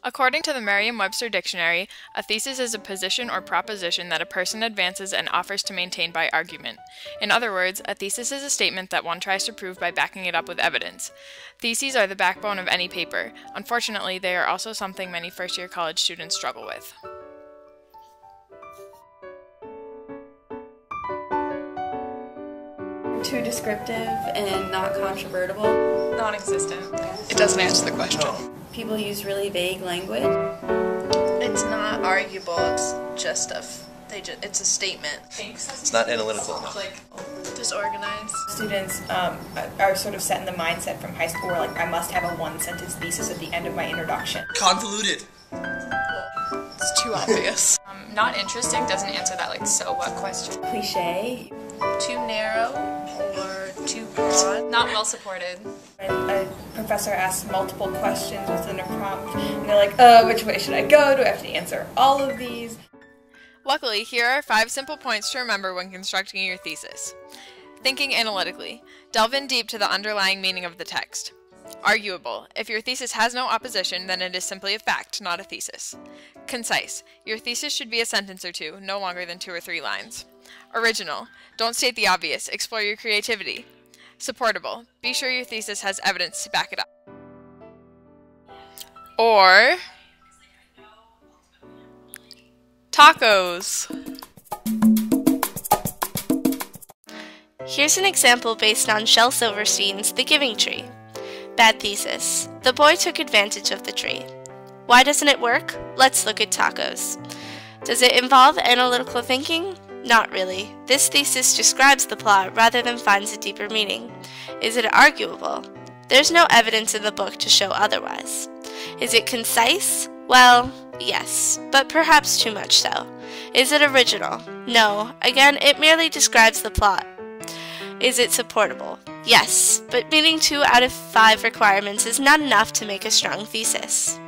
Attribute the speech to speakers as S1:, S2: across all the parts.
S1: According to the Merriam-Webster Dictionary, a thesis is a position or proposition that a person advances and offers to maintain by argument. In other words, a thesis is a statement that one tries to prove by backing it up with evidence. Theses are the backbone of any paper. Unfortunately, they are also something many first-year college students struggle with.
S2: Too descriptive and not controvertible.
S3: Non-existent. It doesn't answer the question.
S2: People use really vague language.
S4: It's not arguable. It's just it's a statement.
S5: It's not analytical enough.
S4: Like disorganized.
S6: Students are sort of set in the mindset from high school where, like, I must have a one-sentence thesis at the end of my introduction.
S5: Convoluted.
S3: It's too obvious. Not interesting doesn't answer that, like, so what question.
S6: Cliche.
S4: Too narrow or too broad.
S3: Not well supported.
S6: A professor asks multiple questions within a prompt, and they're like, which way should I go? Do I have to answer all of these?
S1: Luckily, here are 5 simple points to remember when constructing your thesis. Thinking analytically. Delve in deep to the underlying meaning of the text. Arguable. If your thesis has no opposition, then it is simply a fact, not a thesis. Concise. Your thesis should be a sentence or two, no longer than 2 or 3 lines. Original. Don't state the obvious. Explore your creativity. Supportable. Be sure your thesis has evidence to back it up. Or tacos.
S7: Here's an example based on Shel Silverstein's The Giving Tree. Bad thesis. The boy took advantage of the tree. Why doesn't it work? Let's look at tacos. Does it involve analytical thinking? Not really. This thesis describes the plot rather than finds a deeper meaning. Is it arguable? There's no evidence in the book to show otherwise. Is it concise? Well, yes, but perhaps too much so. Is it original? No. Again, it merely describes the plot. Is it supportable? Yes, but meeting 2 out of 5 requirements is not enough to make a strong thesis.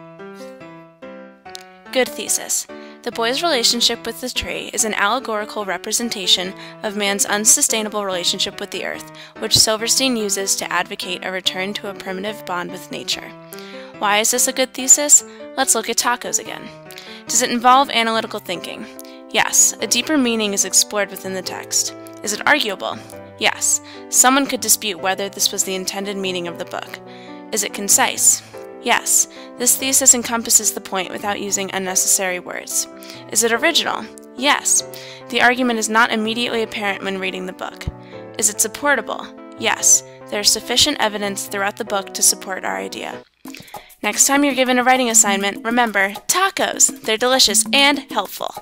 S8: Good thesis. The boy's relationship with the tree is an allegorical representation of man's unsustainable relationship with the earth, which Silverstein uses to advocate a return to a primitive bond with nature. Why is this a good thesis? Let's look at tacos again. Does it involve analytical thinking? Yes, a deeper meaning is explored within the text. Is it arguable? Yes, someone could dispute whether this was the intended meaning of the book. Is it concise? Yes, this thesis encompasses the point without using unnecessary words. Is it original? Yes, the argument is not immediately apparent when reading the book. Is it supportable? Yes, there is sufficient evidence throughout the book to support our idea. Next time you're given a writing assignment, remember, tacos! They're delicious and helpful.